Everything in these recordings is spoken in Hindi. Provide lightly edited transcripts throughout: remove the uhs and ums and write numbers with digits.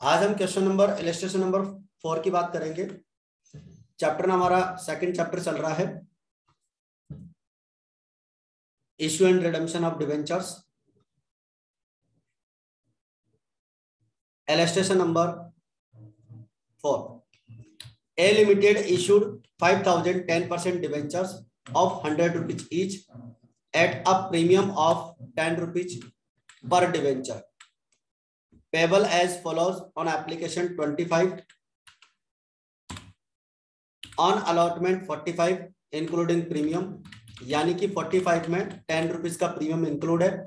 आज हम क्वेश्चन नंबर इलस्ट्रेशन नंबर 4 की बात करेंगे। चैप्टर हमारा सेकंड चैप्टर चल रहा है, issue and redemption of debentures. Illustration number 4, A limited issued 5000 10% debentures of 100 rupees each at a premium of 10 rupees per debenture, payable as follows on application 25, on allotment 45 including premium, यानी कि 45 में 10 रुपीज का प्रीमियम इंक्लूड है।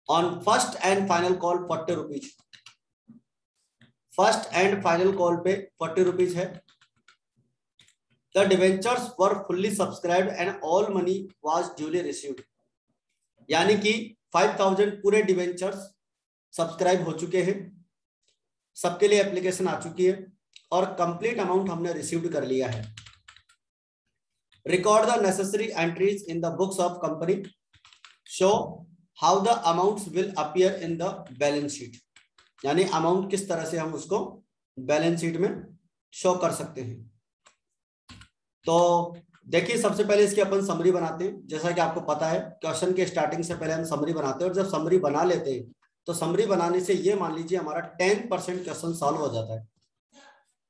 On first and final call 40 rupees, first and final call पे 40 रुपीज है। The debentures were fully subscribed and all money was duly received, यानी कि 5000 पूरे डिवेंचर्स सब्सक्राइब हो चुके हैं, सबके लिए एप्लीकेशन आ चुकी है और कंप्लीट अमाउंट हमने रिसीव्ड कर लिया है। Record the necessary entries in the books of company. Show how the amounts will appear in the balance sheet. यानी अमाउंट किस तरह से हम उसको बैलेंस शीट में शो कर सकते हैं। तो देखिए, सबसे पहले इसकी अपन समरी बनाते हैं। जैसा कि आपको पता है, क्वेश्चन के स्टार्टिंग से पहले हम समरी बनाते हैं, और जब समरी बना लेते हैं तो समरी बनाने से ये मान लीजिए हमारा 10% क्वेश्चन सॉल्व हो जाता है,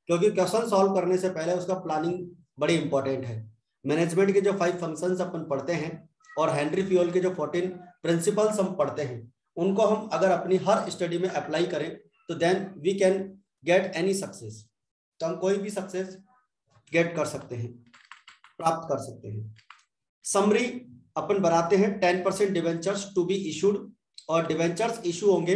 क्योंकि क्वेश्चन सॉल्व करने से पहले उसका प्लानिंग बड़ी इंपॉर्टेंट है। मैनेजमेंट के जो 5 फंक्शंस अपन पढ़ते हैं और हेनरी फ्यूल के जो 14 प्रिंसिपल्स हम पढ़ते हैं, उनको हम अगर अपनी हर स्टडी में अप्लाई करें तो then we can get any success. तो हम कोई भी सक्सेस गेट कर सकते हैं, प्राप्त कर सकते हैं। समरी अपन बनाते हैं, 10% डिवेंचर्स टू बी इशूड, और डिवेंचर्स इशू होंगे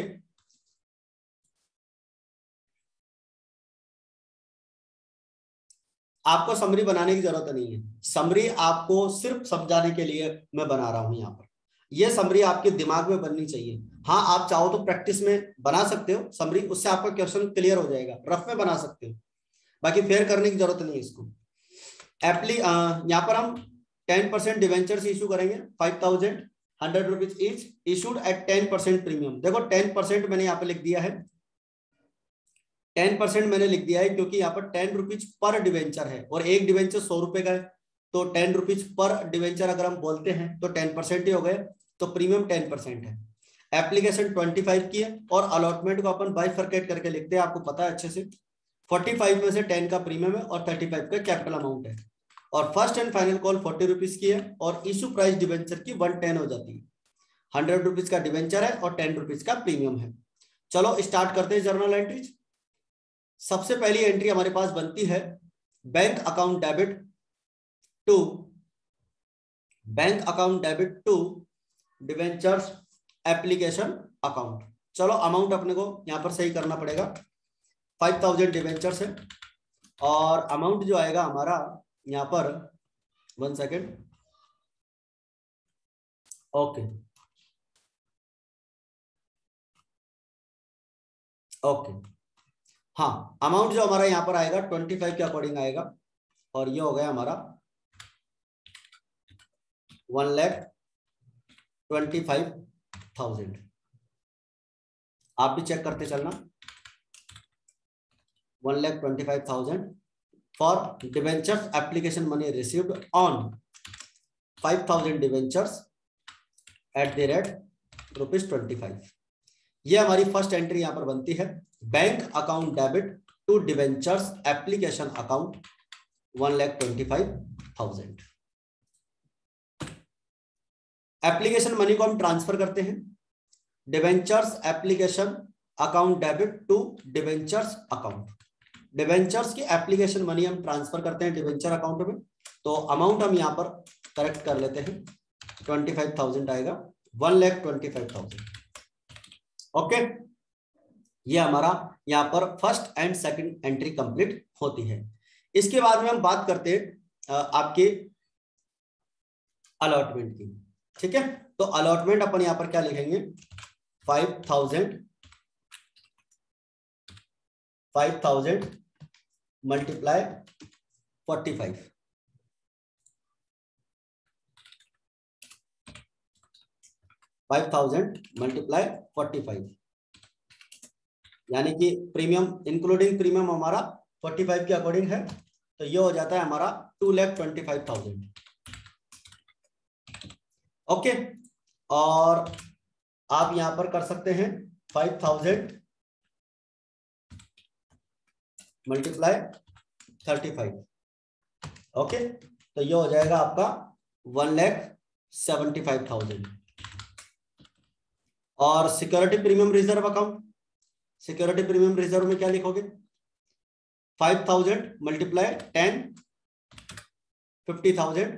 आपको समरी बनाने की जरूरत नहीं है। समरी आपको सिर्फ समझाने के लिए मैं बना रहा हूं यहाँ पर। ये समरी आपके दिमाग में बननी चाहिए। हाँ, आप चाहो तो प्रैक्टिस में बना सकते हो समरी, उससे आपका क्वेश्चन क्लियर हो जाएगा, रफ में बना सकते हो, बाकी फेयर करने की जरूरत नहीं है इसको। यहाँ पर हम 10% डिवेंचर्स इशू करेंगे, 5000 100 rupees each, issued at 10% premium. देखो 10% मैंने यहाँ पे लिख दिया है, 10% मैंने लिख दिया है क्योंकि यहाँ पर 10 रुपीज पर डिवेंचर है और एक डिवेंचर 100 रुपए का है, तो 10 रुपीज पर डिवेंचर अगर हम बोलते हैं तो 10% ही हो गए, तो प्रीमियम 10% है। एप्लीकेशन 25 की है और अलॉटमेंट को अपन बाइफरकेट करके लिखते हैं, आपको पता है अच्छे से। 45 में से 10 का प्रीमियम है और 35 का कैपिटल अमाउंट है, और first and final call 40 rupees की है और इशू प्राइस डिवेंचर की 110 हो जाती है। 100 रुपीज का डिवेंचर है और 10 रुपीज का प्रीमियम है। चलो स्टार्ट करते हैं जर्नल एंट्रीज। सबसे पहली एंट्री हमारे पास बनती है bank account debit to debentures application account. चलो अमाउंट अपने को यहां पर सही करना पड़ेगा। 5000 डिवेंचर्स है और अमाउंट जो आएगा हमारा यहां पर, 1 सेकेंड, ओके ओके, हाँ, अमाउंट जो हमारा यहां पर आएगा 25 के अकॉर्डिंग आएगा, और ये हो गया हमारा 1,25,000। आप भी चेक करते चलना, 1,25,000 for debentures application money received on 5,000 debentures at the rate ₹25। ये हमारी फर्स्ट एंट्री यहां पर बनती है, bank account debit to debentures application account 1,25,000। Application money को हम ट्रांसफर करते हैं, debentures application account debit to debentures account. Debentures की एप्लीकेशन मनी हम ट्रांसफर करते हैं डिवेंचर अकाउंट में, तो अमाउंट हम यहां पर करेक्ट कर लेते हैं, 25,000 आएगा, 1,25,000। ओके, ये हमारा यहां पर first and second entry complete होती है। इसके बाद में हम बात करते हैं आपके अलॉटमेंट की। ठीक है, तो अलॉटमेंट अपन यहां पर क्या लिखेंगे, 5,000 मल्टीप्लाई 45, 5,000 मल्टीप्लाई 45। यानी कि प्रीमियम इंक्लूडिंग प्रीमियम हमारा 45 के अकॉर्डिंग है, तो ये हो जाता है हमारा 2,25,000। ओके, और आप यहां पर कर सकते हैं 5,000 मल्टीप्लाई 35। ओके, तो ये हो जाएगा आपका 1,75,000। और security premium reserve account, security premium reserve में क्या लिखोगे? 5,000 मल्टीप्लाई 10 50,000,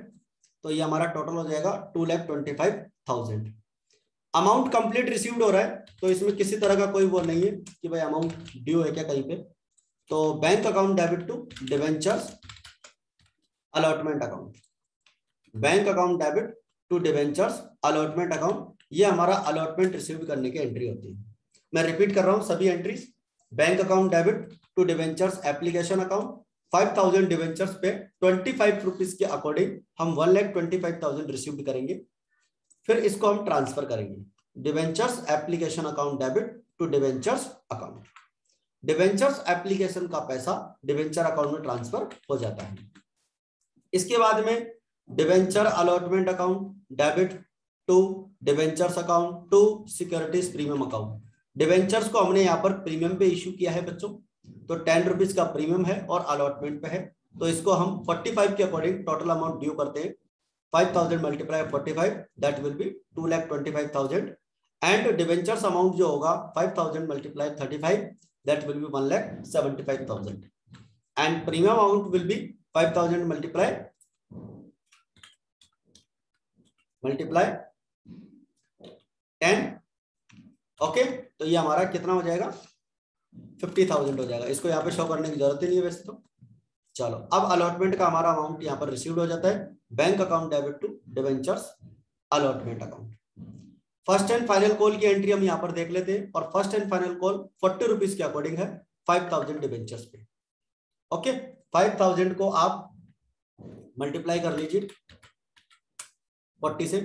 तो ये हमारा टोटल हो जाएगा 2,25,000। अमाउंट कंप्लीट रिसीव्ड हो रहा है, तो इसमें किसी तरह का कोई वो नहीं है कि भाई अमाउंट ड्यू है क्या कहीं पे। तो bank account debit to debentures allotment account, bank account debit to debentures allotment account, ये हमारा अलॉटमेंट रिसीव करने की एंट्री होती है। मैं रिपीट कर रहा हूं सभी entries. Bank account debit to debentures application account, 5,000 debentures पे 25 रुपीज के अकॉर्डिंग हम 1,25,000 रिसीव करेंगे, फिर इसको हम ट्रांसफर करेंगे debentures application account debit to debentures account. Debentures application का पैसा डिवेंचर अकाउंट में ट्रांसफर हो जाता है। इसके बाद में debenture allotment account debit to debentures account to securities premium account. Debentures को हमने यहाँ पर प्रीमियम पे इश्यू किया है बच्चों, तो 10 रुपीज का प्रीमियम है और अलॉटमेंट पे है, तो इसको हम 45 के अकॉर्डिंग टोटल अमाउंट ड्यू करते हैं। 5,000 multiply 45 that will be 2,25,000 and debentures amount जो होगा 5,000 multiply 35 that will be 1,75,000 and premium amount will B 5,000 multiply 10। Okay, तो ये हमारा कितना हो जाएगा? 50,000 हो जाएगा। इसको यहाँ पे शो करने की जरूरत ही नहीं है वैसे तो। चलो, अब अलॉटमेंट का हमारा अमाउंट यहाँ पर रिसीव्ड हो जाता है, bank account debit to debentures allotment account. First and final call की एंट्री हम यहाँ पर देख लेते हैं, और first and final call 40 rupees के अकॉर्डिंग है 5,000 डिवेंचर्स पे। ओके, 5,000 को आप मल्टीप्लाई कर लीजिए 40 से,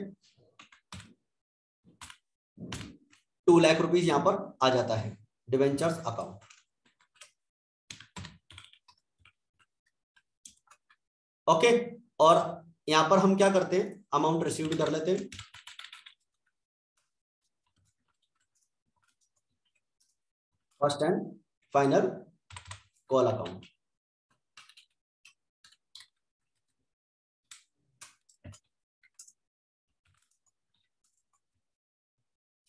2 लाख रुपीज यहां पर आ जाता है डिवेंचर्स अकाउंट। ओके, और यहां पर हम क्या करते हैं, अमाउंट रिसीव्ड कर लेते हैं। First and final call account,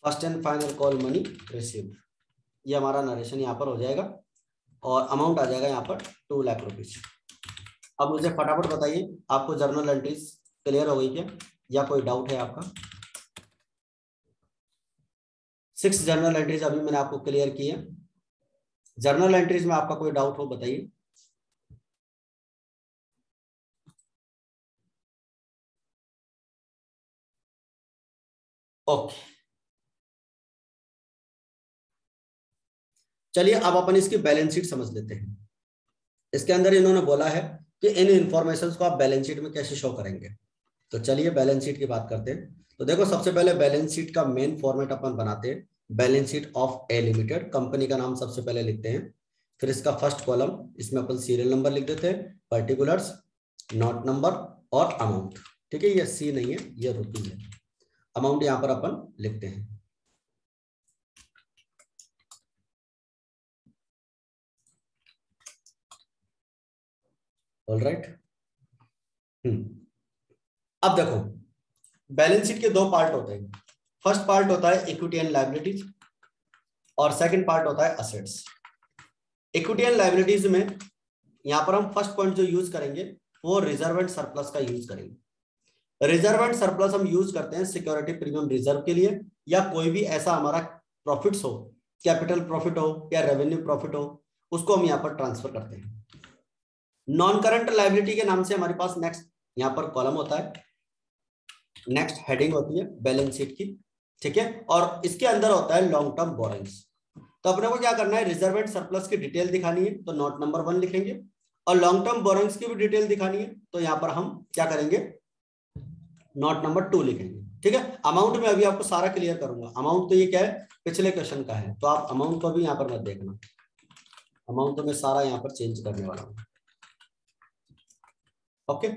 first and final call money received, ये हमारा नरेशन यहाँ पर हो जाएगा और अमाउंट आ जाएगा यहाँ पर 2 लाख रुपीज। अब मुझे फटाफट बताइए, आपको जर्नल एंट्रीज क्लियर हो गई क्या, या कोई डाउट है आपका? 6 जर्नल एंट्रीज अभी मैंने आपको क्लियर की है। जर्नल एंट्रीज में आपका कोई डाउट हो बताइए। ओके, चलिए अब अपन इसकी बैलेंस शीट समझ लेते हैं। इसके अंदर इन्होंने बोला है कि इन इंफॉर्मेशंस को आप बैलेंस शीट में कैसे शो करेंगे, तो चलिए बैलेंस शीट की बात करते हैं। तो देखो, सबसे पहले बैलेंस शीट का मेन फॉर्मेट अपन बनाते हैं, balance sheet of A limited. Company का नाम सबसे पहले लिखते हैं, फिर इसका फर्स्ट कॉलम, इसमें अपन सीरियल नंबर लिख देते हैं, पर्टिकुलर्स, नोट नंबर और अमाउंट। ठीक है, ये सी नहीं है, ये रुपीज है। अमाउंट यहां पर अपन लिखते हैं। ऑलराइट, अब देखो, बैलेंस शीट के 2 पार्ट होते हैं। फर्स्ट पार्ट होता है इक्विटी एंड लायबिलिटीज और सेकंड पार्ट होता है असेट्स। इक्विटी एंड लायबिलिटीज में यहां पर हम फर्स्ट पॉइंट जो यूज करेंगे वो रिजर्व एंड सरप्लस का यूज करेंगे। रिजर्व एंड सरप्लस हम यूज करते हैं सिक्योरिटी प्रीमियम रिजर्व के लिए, या कोई भी ऐसा हमारा प्रॉफिट्स हो, कैपिटल प्रॉफिट हो या रेवेन्यू प्रॉफिट हो, उसको हम यहाँ पर ट्रांसफर करते हैं। नॉन करंट लायबिलिटी के नाम से हमारे पास नेक्स्ट यहाँ पर कॉलम होता है, नेक्स्ट हेडिंग होती है बैलेंस शीट की। ठीक है, और इसके अंदर होता है लॉन्ग टर्म बोरोइंग्स। तो अपने को क्या करना है, रिजर्व एंड सरप्लस की डिटेल दिखानी है, तो नोट नंबर 1 लिखेंगे, और लॉन्ग टर्म बोरोइंग्स की भी डिटेल दिखानी है, तो यहाँ पर हम क्या करेंगे, नोट नंबर 2 लिखेंगे। ठीक है, अमाउंट में अभी आपको सारा क्लियर करूंगा। अमाउंट तो ये क्या है, पिछले क्वेश्चन का है, तो आप अमाउंट को भी यहाँ पर मत देखना। अमाउंट तो मैं सारा यहाँ पर चेंज करने वाला हूँ। ओके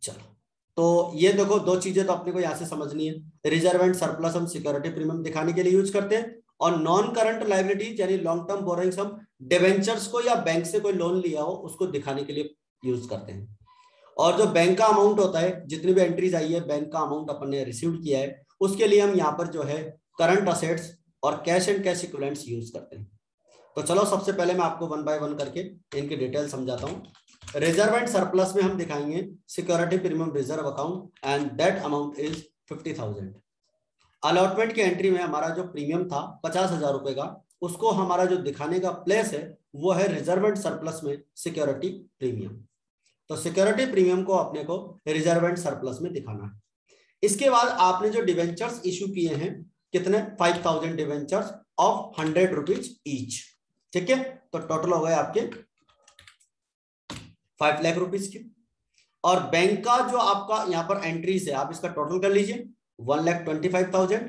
चलो, तो ये देखो दो चीजें तो अपने को यहाँ से समझनी है। रिजर्व एंड सरप्लस हम सिक्योरिटी प्रीमियम दिखाने के लिए यूज करते हैं, और नॉन करंट लायबिलिटी यानी लॉन्ग टर्म बोरोइंग्स हम डिवेंचर्स को या बैंक से कोई लोन लिया हो उसको दिखाने के लिए यूज करते हैं। और जो बैंक का अमाउंट होता है, जितनी भी एंट्रीज आई है बैंक का अमाउंट अपन ने रिसीव किया है, उसके लिए हम यहाँ पर जो है करंट असेट्स और cash and cash equivalents use करते हैं। तो चलो सबसे पहले मैं आपको वन बाय वन करके इनकी डिटेल समझाता हूँ। रिजर्व एंड सरप्लस में हम दिखाएंगे security premium reserve account and that amount is 50,000। Allotment की एंट्री में हमारा जो प्रीमियम था 50,000 रुपए का, उसको हमारा जो दिखाने का प्लेस है वो है रिजर्व एंड सरप्लस में सिक्योरिटी प्रीमियम। तो सिक्योरिटी प्रीमियम को अपने को रिजर्व एंड सरप्लस में दिखाना है। इसके बाद आपने जो डिवेंचर्स इशू किए हैं, कितने 5,000 डिवेंचर्स ऑफ 100 रुपीज ईच, ठीक है, तो टोटल हो गए आपके 5 लाख रुपीज के। और बैंक का जो आपका यहाँ पर एंट्रीज है, आप इसका टोटल कर लीजिए, 1,25,000,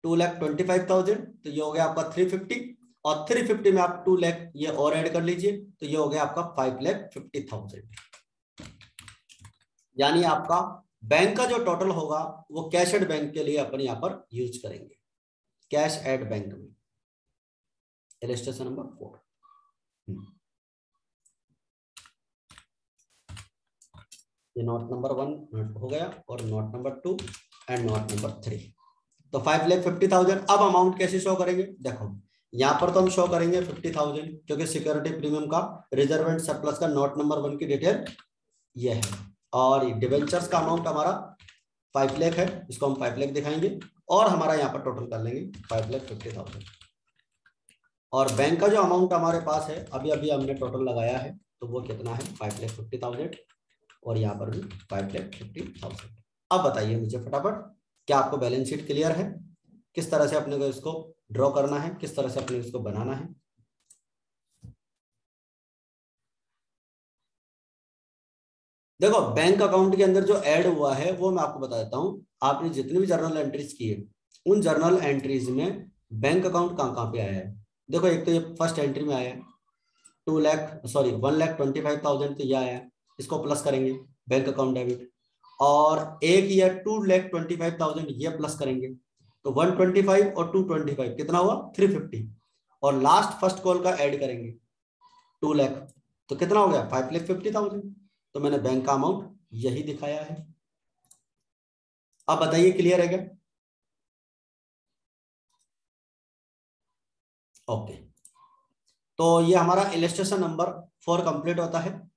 2,25,000, तो ये हो गया आपका 350, और 350 में आप 2 लाख ये और ऐड कर लीजिए, तो ये हो गया आपका 5,50,000। यानी आपका बैंक का जो टोटल होगा वो कैश एट बैंक के लिए अपन यहाँ पर यूज करेंगे, कैश एट बैंक में। इलस्ट्रेशन नंबर 4, ये नोट नंबर 1 हो गया, और note number 2 and note number 3। तो 5,50,000। अब अमाउंट कैसे शो करेंगे, देखो यहाँ पर तो हम शो करेंगे 50,000, क्योंकि सिक्योरिटी प्रीमियम का रिजर्व एंड सरप्लस का नोट नंबर 1 की डिटेल ये है, और डिवेंचर्स का अमाउंट हमारा 5 लाख है, इसको हम 5 लाख दिखाएंगे, और हमारा यहाँ पर टोटल कर लेंगे 5,50,000। और बैंक का जो अमाउंट हमारे पास है, अभी अभी हमने टोटल लगाया है, तो वो कितना है 5,50,000, और यहाँ पर भी 5,50,000। अब बताइए मुझे फटाफट, क्या आपको बैलेंस शीट क्लियर है, किस तरह से अपने को इसको ड्रॉ करना है, किस तरह से अपने को इसको बनाना है। देखो बैंक अकाउंट के अंदर जो ऐड हुआ है वो मैं आपको बता देता हूं। आपने जितनी भी जर्नल एंट्रीज की है, उन जर्नल एंट्रीज में बैंक अकाउंट कहाँ पे आया है। देखो एक तो ये फर्स्ट एंट्री में आया है 1,25,000, तो यह आया है, इसको प्लस करेंगे बैंक अकाउंट डेबिट, और एक ये 2,25,000 ये प्लस करेंगे, तो 125 और 225 कितना हुआ 350, और लास्ट फर्स्ट कॉल का ऐड करेंगे 2 लाख, तो कितना हो गया 5,50,000। तो मैंने बैंक का अमाउंट यही दिखाया है। अब बताइए क्लियर है क्या। ओके, तो ये हमारा इलस्ट्रेशन नंबर 4 कंप्लीट होता है,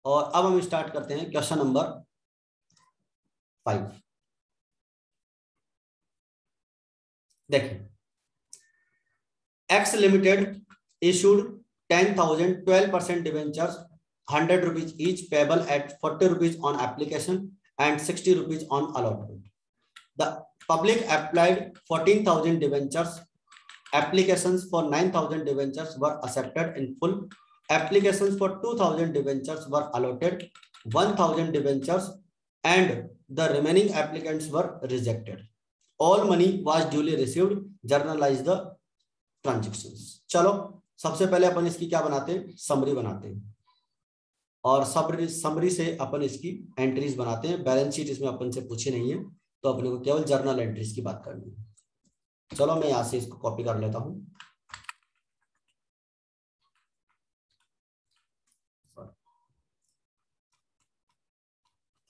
और अब हम स्टार्ट करते हैं क्वेश्चन नंबर 5। देखिए, x limited issued 10,000 12% debentures 100 rupees each payable at 40 rupees on application and 60 rupees on allotment. The public applied 14,000 debentures. Applications for 9,000 debentures were accepted in full. Applications for 2,000 debentures were allotted. 1,000 debentures and the remaining applicants were rejected. All money was duly received. Journalize the transactions. चलो सबसे पहले अपन इसकी क्या बनाते हैं, समरी बनाते हैं, और समरी से अपन इसकी एंट्रीज बनाते हैं। बैलेंस शीट इसमें अपन से पूछी नहीं है, तो अपने को केवल जर्नल एंट्रीज की बात करनी है। चलो मैं यहां से इसको कॉपी कर लेता हूं।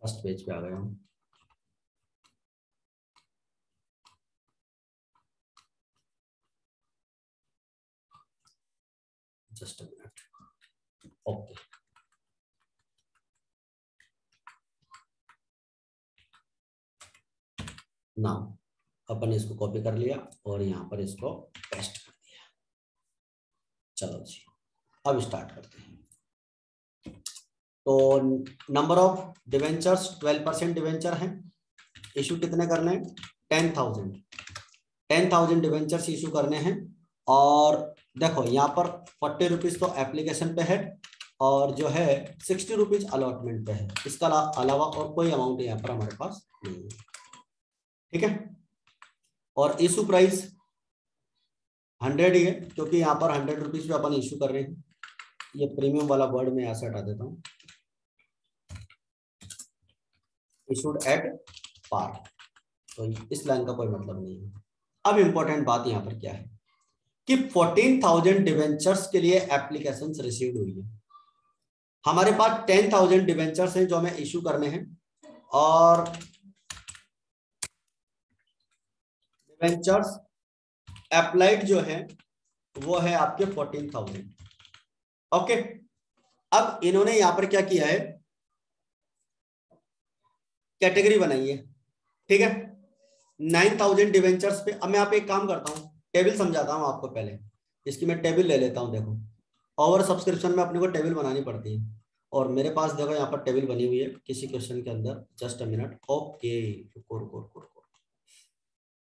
फर्स्ट पेज पे आ गया हूं। Just a minute. Okay, now अपन इसको कॉपी कर लिया और यहाँ पर इसको पेस्ट कर दिया। चलो जी, अब स्टार्ट करते हैं। तो नंबर ऑफ डिवेंचर्स 12% डिवेंचर हैं, इशू कितने करने हैं 10,000 डिवेंचर्स इशू करने हैं। और देखो यहाँ पर 40 रुपीज तो एप्लीकेशन पे है, और जो है 60 रुपीज अलॉटमेंट पे है। इसका अलावा और कोई अमाउंट यहाँ पर हमारे पास नहीं है। ठीक है। और इशू प्राइस 100 ही है, क्योंकि यहाँ पर 100 रुपीज पे अपन इशू कर रहे हैं। ये प्रीमियम वाला वर्ड मैं यहाँ से हटा देता हूँ, इशूड एट पार, तो इस लाइन का कोई मतलब नहीं है। अब इंपॉर्टेंट बात यहाँ पर क्या है कि 14,000 डिवेंचर्स के लिए एप्लीकेशंस रिसीव्ड हुई है। हमारे पास 10,000 डिवेंचर्स हैं जो हमें इशू करने हैं, और डिवेंचर्स अप्लाइड जो है वो है आपके 14,000। ओके, अब इन्होंने यहां पर क्या किया है, कैटेगरी बनाई है। ठीक है, 9,000 डिवेंचर्स पे। अब मैं आप एक काम करता हूं, टेबल समझाता हूं आपको। पहले इसकी मैं टेबल ले लेता हूं। देखो, ओवर सब्सक्रिप्शन में अपने को टेबल बनानी पड़ती है, और मेरे पास देखो यहाँ पर टेबल बनी हुई है किसी क्वेश्चन के अंदर। Just a minute. ओके, रुको रुको रुको रुको,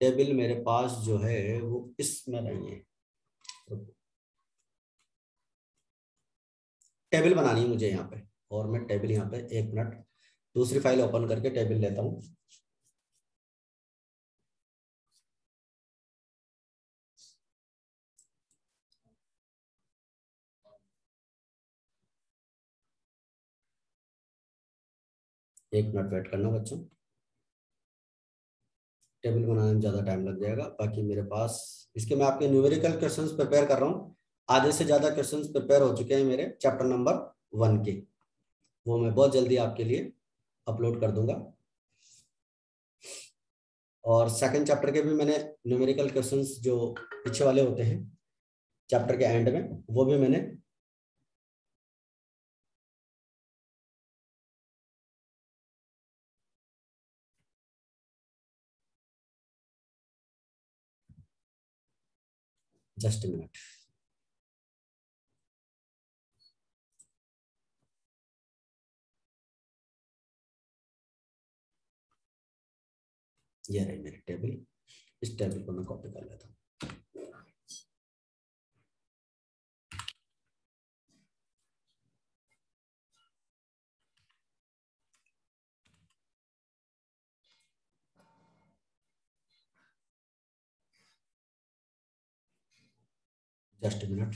टेबल मेरे पास जो है वो इसमें नहीं है। टेबल बनानी है मुझे यहाँ पे, और मैं टेबल यहाँ पे, एक मिनट, दूसरी फाइल ओपन करके टेबल लेता हूँ। एक मिनट वेट करना बच्चों, टेबल बनाने में ज़्यादा टाइम लग जाएगा। बाकी मेरे पास इसके मैं आपके न्यूमेरिकल क्वेश्चंस प्रिपेयर कर रहा हूँ। आधे से ज़्यादा क्वेश्चंस प्रिपेयर हो चुके हैं मेरे चैप्टर नंबर 1 के, वो मैं बहुत जल्दी आपके लिए अपलोड कर दूंगा। और सेकंड चैप्टर के भी मैंने न्यूमेरिकल क्वेश्चंस जो पीछे वाले होते हैं चैप्टर के एंड में, वो भी मैंने जस्ट मिनट, ये रही मेरी टेबल। इस टेबल को मैं कॉपी कर लेता हूँ। Just minute.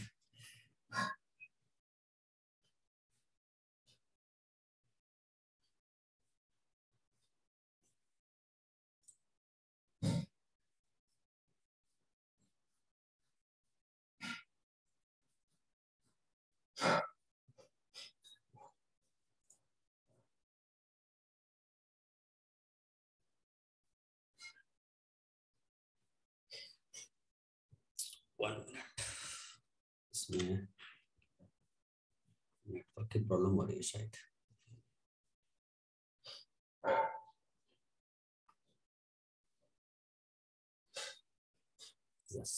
वन मिनट, इसमें नेटवर्क की प्रॉब्लम हो रही है शायद। यस,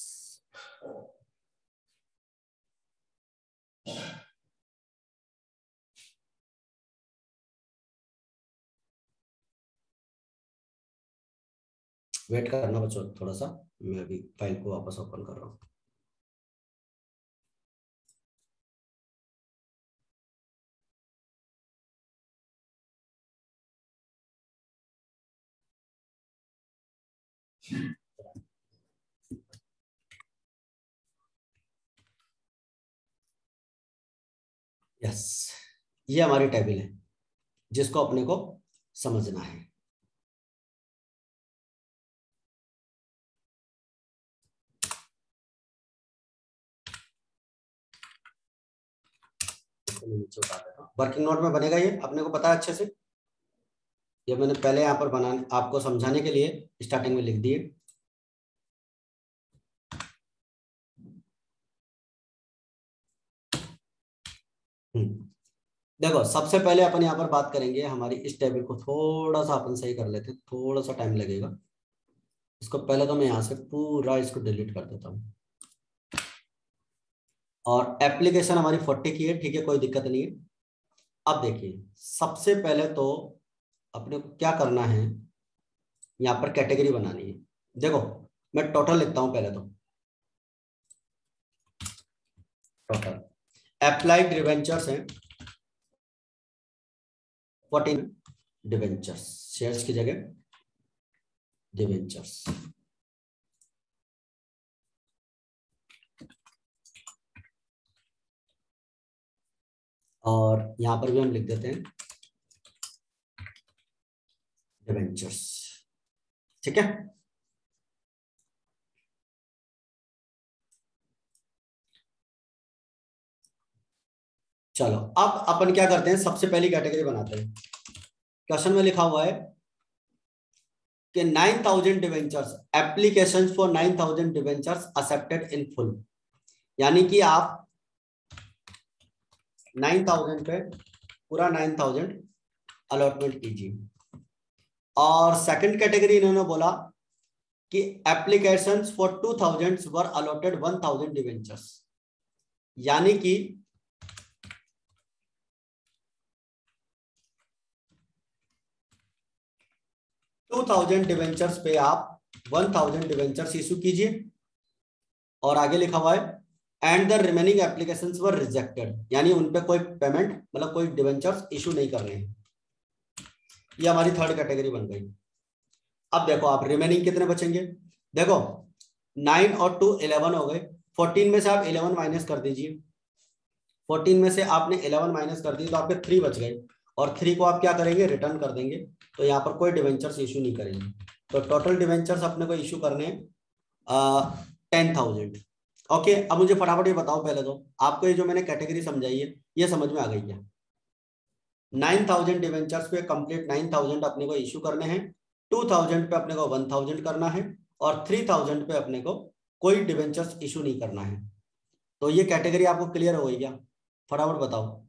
वेट करना बच्चों थोड़ा सा, मैं अभी फाइल को वापस ओपन कर रहा हूँ। यस, ये हमारी टेबल है जिसको अपने को समझना है। नीचे उतार देता हूँ। वर्किंग नोट में बनेगा ये, अपने को पता है अच्छे से। ये मैंने पहले यहाँ पर बनाने आपको समझाने के लिए स्टार्टिंग में लिख दिए। देखो, सबसे पहले अपन यहाँ पर बात करेंगे हमारी इस टेबल को थोड़ा सा अपन सही कर लेते हैं, थोड़ा सा टाइम लगेगा। इसको पहले तो मैं यहाँ से पूरा इसको डिलीट कर देता हूँ। और एप्लीकेशन हमारी 40 की है, ठीक है, कोई दिक्कत नहीं है। अब देखिए, सबसे पहले तो अपने को क्या करना है, यहाँ पर कैटेगरी बनानी है। देखो, मैं टोटल लिखता हूँ पहले तो। टोटल अप्लाइड डिवेंचर्स हैं 14 डिवेंचर्स, शेयर्स की जगह डिवेंचर्स। और यहां पर भी हम लिख देते हैं डिवेंचर्स। ठीक है, चलो अब अपन क्या करते हैं, सबसे पहली कैटेगरी बनाते हैं। क्वेश्चन में लिखा हुआ है कि 9000 debentures, application for 9000 debentures accepted in full, यानी कि आप 9000 पे पूरा 9000 अलॉटमेंट कीजिए। और सेकंड कैटेगरी इन्होंने बोला कि applications for 2000 were allotted 1000 debentures, यानी कि 2000 डिवेंचर्स पे आप 1000 डिवेंचर्स इशू कीजिए। और आगे लिखा हुआ है and the remaining applications were rejected, यानी उन पे कोई पेमेंट मतलब कोई डिवेंचर्स इशू नहीं करने हैं। ये हमारी थर्ड कैटेगरी बन गई। अब देखो आप रिमेनिंग कितने बचेंगे, देखो 9 और 2 11 हो गए। 14 में से आप 11 माइनस कर दीजिए। 14 में से आपने 11 माइनस कर दी तो आपके 3 बच गए, और 3 को आप क्या करेंगे, रिटर्न कर देंगे। तो यहाँ पर कोई डिवेंचर्स इशू नहीं करेंगे। तो टोटल डिवेंचर्स अपने को इशू करने 10,000। ओके, अब मुझे फटाफट ये बताओ, पहले तो आपको ये जो मैंने कैटेगरी समझाई है ये समझ में आ गई क्या? 9000 डिवेंचर्स पे कंप्लीट 9000 अपने को इशू करने हैं, 2000 पे अपने को 1000 करना है, और 3000 पे अपने को कोई डिवेंचर्स इशू नहीं करना है। तो ये कैटेगरी आपको क्लियर हो गई क्या? फटाफट बताओ।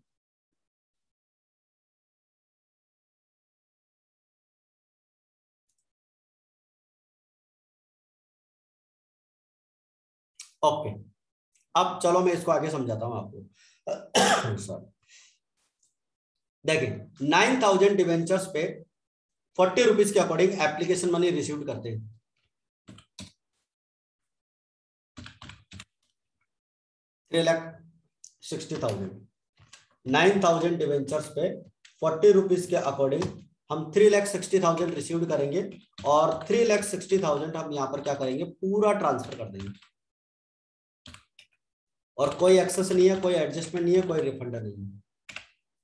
ओके, अब चलो मैं इसको आगे समझाता हूं आपको। सॉरी, देखिए 9000 डिवेंचर्स पे 40 रुपीज के अकॉर्डिंग एप्लीकेशन मनी रिसीव करते हैं। 3,60,000 9000 डिवेंचर्स पे 40 रुपीज के अकॉर्डिंग हम 3,60,000 रिसीव करेंगे, और 3,60,000 हम यहाँ पर क्या करेंगे, पूरा ट्रांसफर कर देंगे। और कोई एक्सेस नहीं है, कोई एडजस्टमेंट नहीं है, कोई रिफंड नहीं है।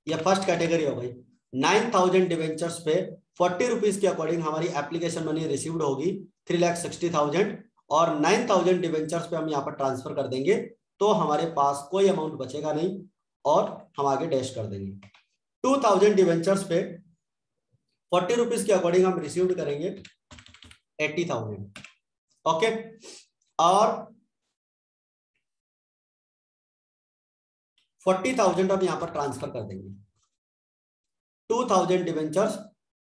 ये फर्स्ट कैटेगरी हो गई। 9000 डिवेंचर्स पे 40 रुपीज के अकॉर्डिंग हमारी एप्लीकेशन मनी रिसीव्ड होगी 3,60,000, और 9000 डिवेंचर्स पे हम यहाँ पर ट्रांसफर कर देंगे, तो हमारे पास कोई अमाउंट बचेगा नहीं, और हम आगे डैश कर देंगे। 2000 डिवेंचर्स पे 40 रुपीज के अकॉर्डिंग हम रिसीव्ड करेंगे 80,000। ओके, और 40,000 हम यहां पर ट्रांसफर कर देंगे। 2000 डिवेंचर्स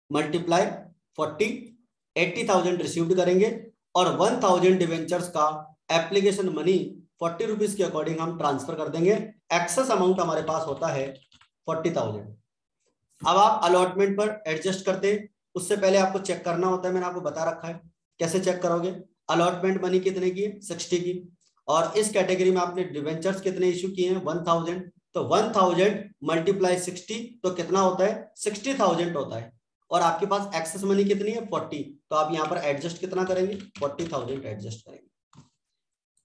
मल्टीप्लाई 40, 80,000 रिसीव्ड करेंगे, और 1000 डिवेंचर्स का एप्लीकेशन मनी 40 रुपीज के अकॉर्डिंग हम ट्रांसफर कर देंगे। एक्सेस अमाउंट हमारे पास होता है 40,000। अब आप अलॉटमेंट पर एडजस्ट करते हैं, उससे पहले आपको चेक करना होता है, मैंने आपको बता रखा है कैसे चेक करोगे। अलॉटमेंट मनी कितने की है, 60 की, और इस कैटेगरी में आपने डिवेंचर्स कितने इशू किए हैं, 1000। तो 1000 मल्टीप्लाई 60 तो कितना होता है, 60,000 होता है। और आपके पास एक्सेस मनी कितनी है, 40। तो आप यहाँ पर एडजस्ट कितना करेंगे, 40,000 एडजस्ट करेंगे।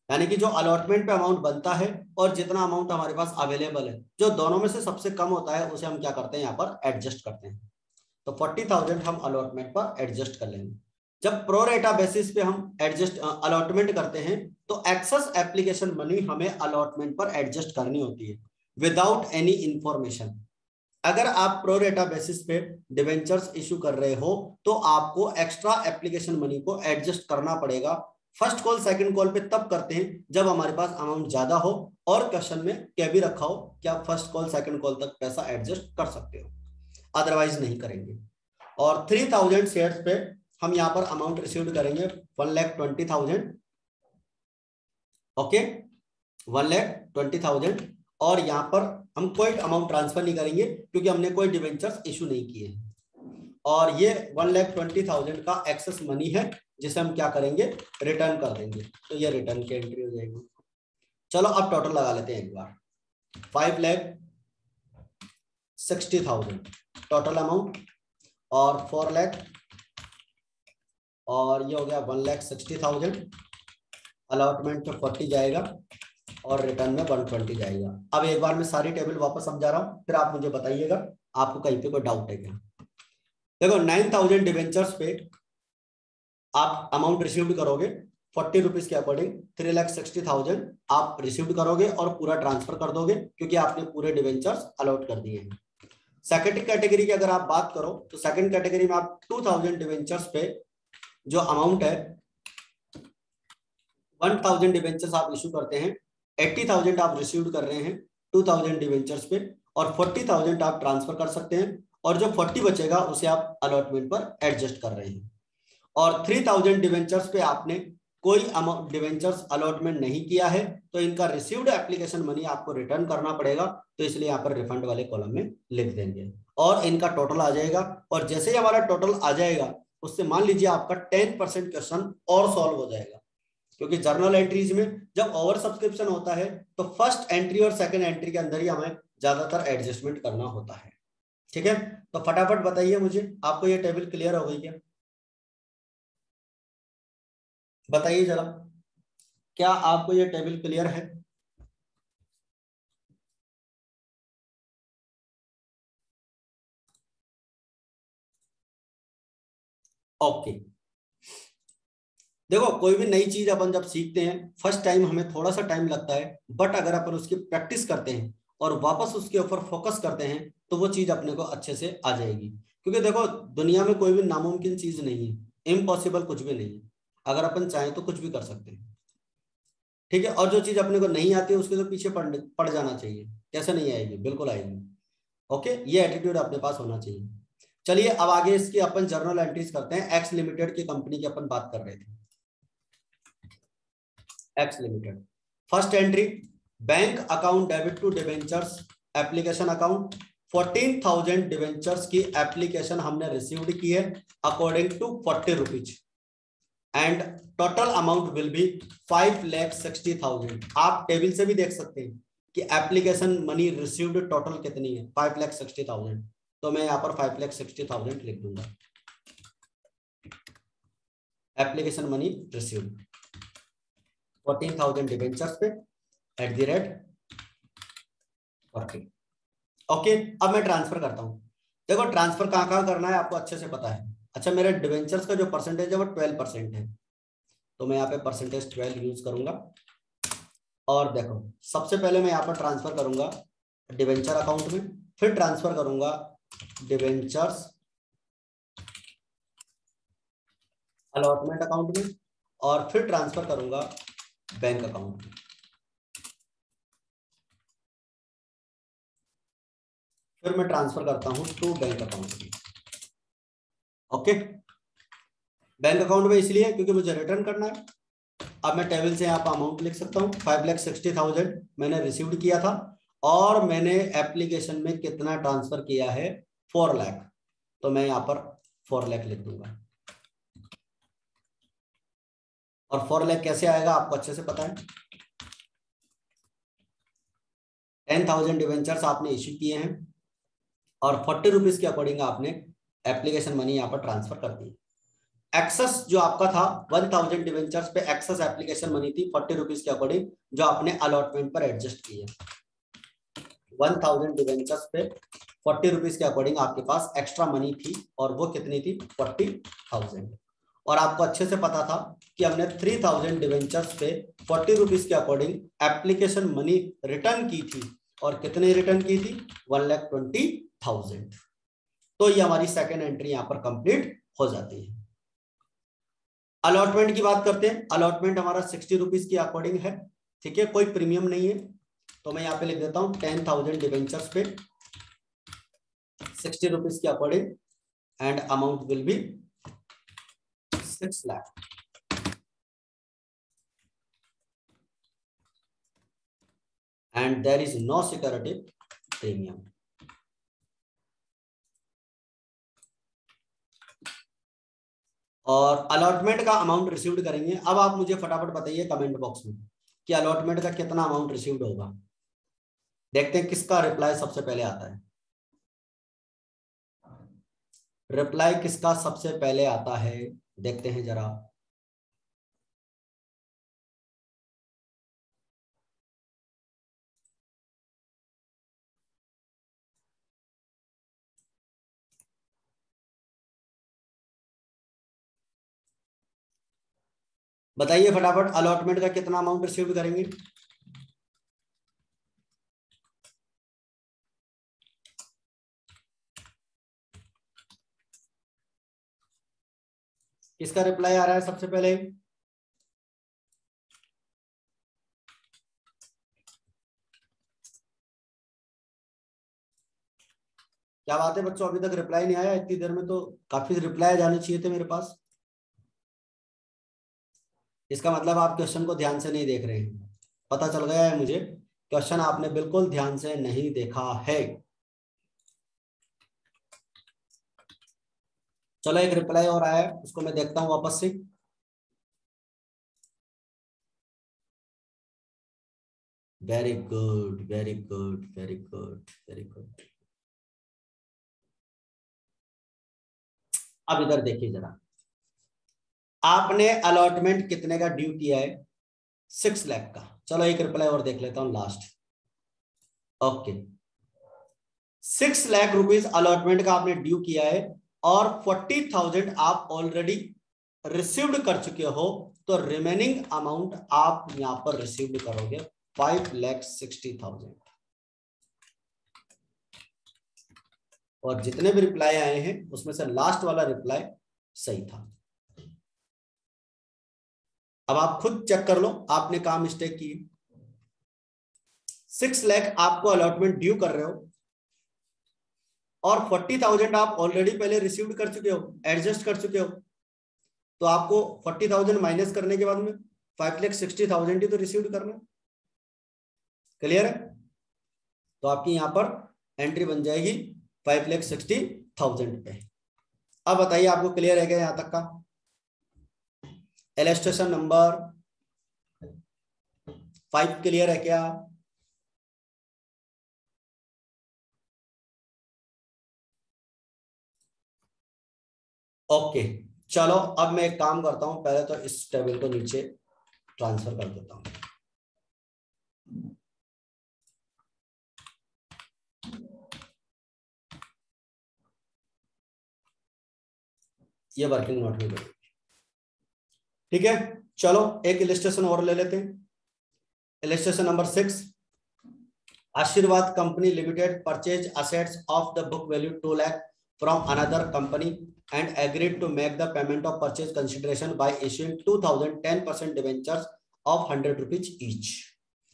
यानी कि जो अलॉटमेंट पे अमाउंट बनता है और जितना अमाउंट हमारे पास अवेलेबल है, जो दोनों में से सबसे कम होता है, उसे हम क्या करते हैं, यहाँ पर एडजस्ट करते हैं। तो 40,000 हम अलॉटमेंट पर एडजस्ट कर लेंगे। जब प्रो रेटा बेसिस पे हम एडजस्ट अलॉटमेंट करते हैं, तो एक्सेस एप्लीकेशन मनी हमें अलॉटमेंट पर एडजस्ट करनी होती है विदाउट एनी इंफॉर्मेशन। अगर आप प्रो रेटा बेसिस पे डिवेंचर्स इशू कर रहे हो, तो आपको एक्स्ट्रा एप्लीकेशन मनी को एडजस्ट करना पड़ेगा। फर्स्ट कॉल सेकंड कॉल पे तब करते हैं जब हमारे पास अमाउंट ज्यादा हो, और क्वेश्चन में क्या भी रखा हो कि आप फर्स्ट कॉल सेकंड कॉल तक पैसा एडजस्ट कर सकते हो, अदरवाइज नहीं करेंगे। और 3000 शेयर्स पे हम यहाँ पर अमाउंट रिसीव करेंगे 1,20,000। ओके, 1,20,000, और यहाँ पर हम कोई अमाउंट ट्रांसफर नहीं करेंगे क्योंकि हमने कोई डिवेंचर्स इशू नहीं किए। और ये 1,20,000 का एक्सेस मनी है जिसे हम क्या करेंगे, रिटर्न कर देंगे। तो ये रिटर्न की एंट्री हो जाएगी। चलो अब टोटल लगा लेते हैं एक बार। 5,60,000 टोटल अमाउंट, और और ये हो गया 1,60,000, अलॉटमेंट में 40 जाएगा और रिटर्न में 120 जाएगा। अब एक बार मैं सारी टेबल वापस समझा रहा हूँ, फिर आप मुझे बताइएगा आपको कहीं पे कोई डाउट है क्या। देखो 9,000 डिवेंचर्स पे आप अमाउंट रिसीव्ड करोगे 40 रुपीज के अकॉर्डिंग, 3,60,000 आप रिसीव्ड करोगे और पूरा ट्रांसफर कर दोगे क्योंकि आपने पूरे डिवेंचर्स अलॉट कर दिए हैं। सेकंड कैटेगरी की अगर आप बात करो तो सेकंड कैटेगरी में आप 2,000 डिवेंचर्स पे जो अमाउंट है 1,000 डिवेंचर्स आप इशू करते हैं, 80,000 आप रिसीव कर रहे हैं 2,000 डिवेंचर्स पे और 40,000 आप ट्रांसफर कर सकते हैं और जो 40 बचेगा उसे आप अलॉटमेंट पर एडजस्ट कर रहे हैं। और 3,000 डिवेंचर्स पे आपने कोई अमाउंट डिवेंचर्स अलॉटमेंट नहीं किया है तो इनका रिसीव्ड एप्लीकेशन मनी आपको रिटर्न करना पड़ेगा, तो इसलिए यहाँ पर रिफंड वाले कॉलम में लिख देंगे और इनका टोटल आ जाएगा। और जैसे ही हमारा टोटल आ जाएगा उससे मान लीजिए आपका 10% क्वेश्चन और सॉल्व हो जाएगा, क्योंकि जर्नल एंट्रीज में जब ओवर सब्सक्रिप्शन होता है तो फर्स्ट एंट्री और सेकंड एंट्री के अंदर ही हमें ज्यादातर एडजस्टमेंट करना होता है। ठीक है, तो फटाफट बताइए मुझे, आपको ये टेबल क्लियर हो गई क्या? बताइए जरा, क्या आपको ये टेबल क्लियर है? ओके, देखो कोई भी नई चीज अपन जब सीखते हैं फर्स्ट टाइम हमें थोड़ा सा टाइम लगता है, बट अगर अपन उसकी प्रैक्टिस करते हैं और वापस उसके ऊपर फोकस करते हैं तो वो चीज अपने को अच्छे से आ जाएगी। क्योंकि देखो दुनिया में कोई भी नामुमकिन चीज नहीं है, इम्पॉसिबल कुछ भी नहीं है, अगर अपन चाहें तो कुछ भी कर सकते हैं। ठीक है, और जो चीज अपने को नहीं आती है उसके तो पीछे पड़ जाना चाहिए, कैसे नहीं आएगी, बिल्कुल आएगी। ओके, ये एटीट्यूड अपने पास होना चाहिए। चलिए अब आगे इसकी अपन जर्नल एंट्रीज करते हैं। एक्स लिमिटेड की कंपनी की अपन बात कर रहे थे, X limited. First entry, bank account debit to debentures application account, 14,000 debentures की एप्लीकेशन हमने रिसीव्ड की है according to 40 rupees and total amount will be 5,60,000। आप टेबल से भी देख सकते हैं कि एप्लीकेशन मनी रिसीव्ड टोटल कितनी है, 5,60,000। तो मैं यहाँ पर 5,60,000 लिख दूंगा, एप्लीकेशन मनी रिसीव्ड 14,000 डिवेंचर्स पे @40। ओके, अब मैं ट्रांसफर करता हूं। देखो ट्रांसफर कहां कहां करना है आपको अच्छे से पता है। अच्छा, मेरे डिवेंचर्स का जो परसेंटेज है वो 12% है, तो मैं यहाँ पे परसेंटेज 12 यूज करूंगा। और देखो सबसे पहले मैं यहाँ पर ट्रांसफर करूंगा डिवेंचर अकाउंट में, फिर ट्रांसफर करूंगा डिवेंचर्स अलॉटमेंट अकाउंट में और फिर ट्रांसफर करूंगा बैंक अकाउंट में। फिर मैं ट्रांसफर करता हूं टू बैंक अकाउंट में। ओके, बैंक अकाउंट में इसलिए क्योंकि मुझे रिटर्न करना है। अब मैं टेबल से यहाँ पर अमाउंट लिख सकता हूँ, 5,60,000 मैंने रिसीव्ड किया था और मैंने एप्लीकेशन में कितना ट्रांसफर किया है, 4 लाख, तो मैं यहाँ पर 4 लाख लिख दूंगा। और 4 लाख कैसे आएगा आपको अच्छे से पता है, 10,000 डिवेंचर्स आपने इश्यू किए हैं और 40 रुपीज के अकॉर्डिंग आपने एप्लीकेशन मनी यहाँ पर ट्रांसफर कर दी। एक्सेस जो आपका था 1,000 डिवेंचर्स पे एक्सेस एप्लीकेशन मनी थी 40 रुपीज के अकॉर्डिंग, जो आपने अलॉटमेंट पर एडजस्ट की है। 1,000 डिवेंचर्स पे 40 रुपीज के अकॉर्डिंग आपके पास एक्स्ट्रा मनी थी और वो कितनी थी, 40,000। और आपको अच्छे से पता था कि हमने 3,000 डिवेंचर्स पे 40 रुपीज के अकॉर्डिंग एप्लीकेशन मनी रिटर्न की थी और कितने रिटर्न की थी, 1,20,000। तो ये हमारी सेकेंड एंट्री यहाँ पर कंप्लीट हो जाती है। अलॉटमेंट की बात करते हैं, अलॉटमेंट हमारा 60 रुपीज के अकॉर्डिंग है। ठीक है, कोई प्रीमियम नहीं है, तो मैं यहाँ पे लिख देता हूं 10,000 डिवेंचर्स पे 60 रुपीज के according and amount will be 6 lakh and there is no security premium. और अलॉटमेंट का अमाउंट रिसीव्ड करेंगे। अब आप मुझे फटाफट बताइए कमेंट बॉक्स में कि अलॉटमेंट का कितना अमाउंट रिसीव्ड होगा। देखते हैं किसका रिप्लाई सबसे पहले आता है। रिप्लाई किसका सबसे पहले आता है, देखते हैं जरा। बताइए फटाफट, अलॉटमेंट का कितना अमाउंट रिसीव करेंगे? किसका रिप्लाई आ रहा है सबसे पहले? क्या बात है बच्चों, अभी तक रिप्लाई नहीं आया? इतनी देर में तो काफी रिप्लाई जाने चाहिए थे मेरे पास। इसका मतलब आप क्वेश्चन को ध्यान से नहीं देख रहे हैं। पता चल गया है मुझे, क्वेश्चन आपने बिल्कुल ध्यान से नहीं देखा है। चलो एक रिप्लाई और आया है, उसको मैं देखता हूं वापस से। Very good, very good, very good, very good. अब इधर देखिए जरा, आपने अलॉटमेंट कितने का ड्यू किया है? 6 लाख का। चलो एक रिप्लाई और देख लेता हूं last. Okay, 6 lakh rupees allotment का आपने ड्यू किया है और 40,000 आप ऑलरेडी रिसीव्ड कर चुके हो, तो रिमेनिंग अमाउंट आप यहां पर रिसीव्ड करोगे 5,60,000। और जितने भी रिप्लाई आए हैं उसमें से लास्ट वाला रिप्लाई सही था। अब आप खुद चेक कर लो, आपने कहां मिस्टेक की। 6 लाख आपको अलॉटमेंट ड्यू कर रहे हो और 40,000 आप ऑलरेडी पहले रिसीव्ड कर चुके हो, एडजस्ट कर चुके हो, तो आपको 40,000 माइनस करने के बाद में 5,60,000 ही तो रिसीव्ड करना है। क्लियर है? तो आपकी यहां पर एंट्री बन जाएगी 5,60,000 पे। अब बताइए आपको क्लियर है क्या यहां तक का? इलस्ट्रेशन नंबर 5 क्लियर है क्या? ओके, चलो अब मैं एक काम करता हूं, पहले तो इस टेबल को नीचे ट्रांसफर कर देता हूं। ये वर्किंग नोट में, ठीक है। चलो एक इलस्ट्रेशन और ले लेते हैं। इलस्ट्रेशन नंबर 6, आशीर्वाद company limited purchase assets of the book value 2 lakh from another company and agreed to make the payment of purchase consideration by issuing 2,010% debentures of 100 rupees each.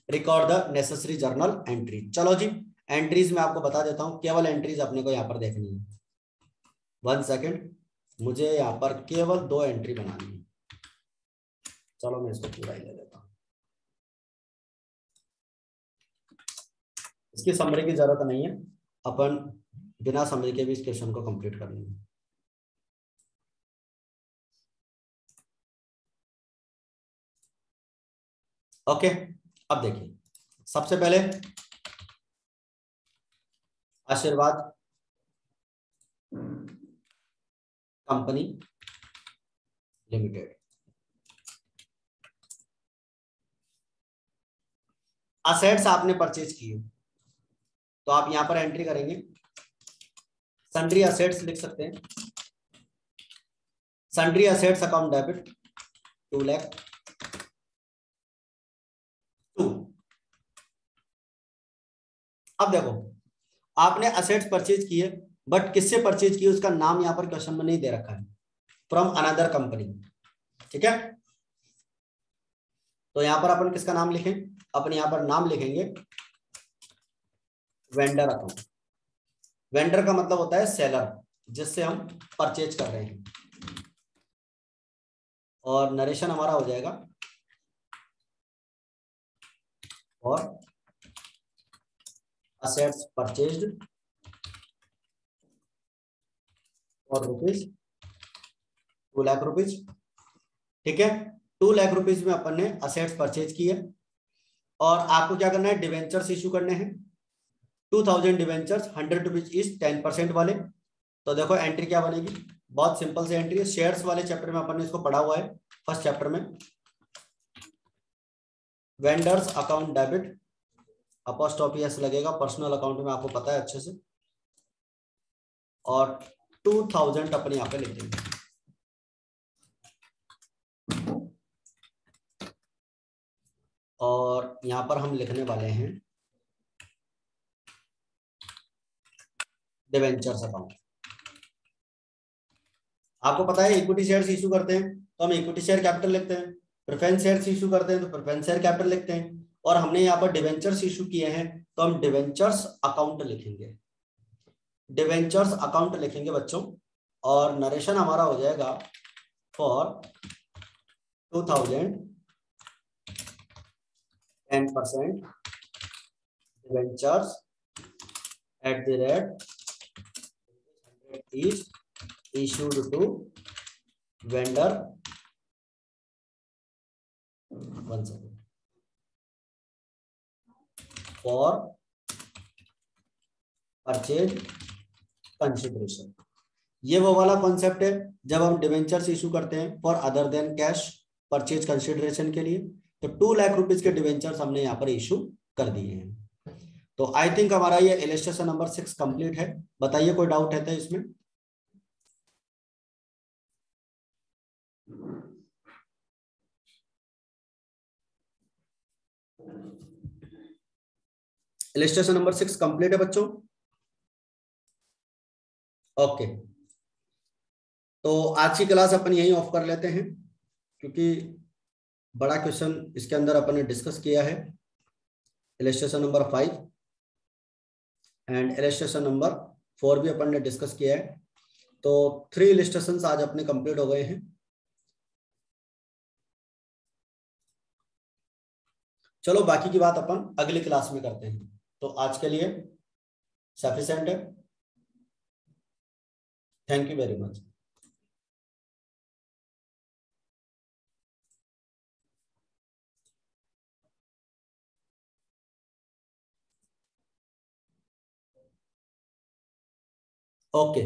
Record the necessary journal entry. चलो जी, एंट्रीज में आपको बता देता हूं, केवल एंट्रीज अपने को यहाँ पर देखनी है। 1 सेकेंड, मुझे यहाँ पर केवल 2 एंट्री बनानी है। चलो मैं इसको पूरा ही ले लेता हूं, इसकी समरी की जरूरत नहीं है, अपन बिना समरी के भी इस क्वेश्चन को कंप्लीट कर लेंगे। ओके, अब देखिए सबसे पहले आशीर्वाद कंपनी लिमिटेड असेट्स आपने परचेज किए, तो आप यहां पर एंट्री करेंगे, सन्ड्री असेट्स लिख सकते हैं। Sundry assets account debit 2 lakh. अब देखो, आपने असेट्स परचेज किए, बट किससे परचेज किए उसका नाम यहां पर क्वेश्चन में नहीं दे रखा है, फ्रॉम अनदर कंपनी, ठीक है। तो यहां पर अपन किसका नाम लिखें? अपन यहां पर नाम लिखेंगे वेंडर अकाउंट। वेंडर का मतलब होता है सेलर, जिससे हम परचेज कर रहे हैं। और नरेशन हमारा हो जाएगा और असेट्स परचेज्ड और रुपीज 2 लाख रुपीज, ठीक है। 2 लाख रुपीज में अपन ने असेट्स परचेज किए और आपको क्या करना है? डिवेंचर्स इशू करने हैं। 2,000 डिवेंचर्स, 100 रुपीज इज 10% वाले। तो देखो एंट्री क्या बनेगी, बहुत सिंपल सी एंट्री है। शेयर्स वाले चैप्टर में अपन ने इसको पढ़ा हुआ है, फर्स्ट चैप्टर में। Vendors account debit, apostrophe S लगेगा, पर्सनल अकाउंट में आपको पता है अच्छे से, और 2000 अपन यहाँ पे लिख देंगे। और यहाँ पर हम लिखने वाले हैं डिवेंचर्स अकाउंट। आपको पता है इक्विटी शेयर्स इशू करते हैं तो हम इक्विटी शेयर कैपिटल लिखते हैं, प्रेफरेंस शेयर्स इशू करते हैं तो प्रेफरेंस शेयर कैपिटल लिखते हैं, और हमने यहाँ पर डिवेंचर्स इशू किए हैं तो हम डिवेंचर्स अकाउंट लिखेंगे, डिवेंचर्स अकाउंट लिखेंगे बच्चों। और नरेशन हमारा हो जाएगा for 2000 10% debentures @ is issued to vendor, one second, for purchase consideration। ये वो वाला कॉन्सेप्ट है जब हम डिवेंचर्स इशू करते हैं for other than cash purchase consideration के लिए। तो 2 लाख रुपीज के डिवेंचर्स हमने यहाँ पर इशू कर दिए हैं। तो आई थिंक हमारा ये इलस्ट्रेशन नंबर 6 कंप्लीट है। बताइए कोई डाउट है तो इसमें। इलस्ट्रेशन नंबर 6 कंप्लीट है बच्चों। ओके, तो आज की क्लास अपन यहीं ऑफ कर लेते हैं क्योंकि बड़ा क्वेश्चन इसके अंदर अपन ने डिस्कस किया है। Illustration number 5 and illustration number 4 भी अपन ने डिस्कस किया है। तो 3 इलस्ट्रेशंस आज अपने कंप्लीट हो गए हैं। चलो बाकी की बात अपन अगली क्लास में करते हैं। तो आज के लिए सफिशिएंट है। Thank you very much. Okay.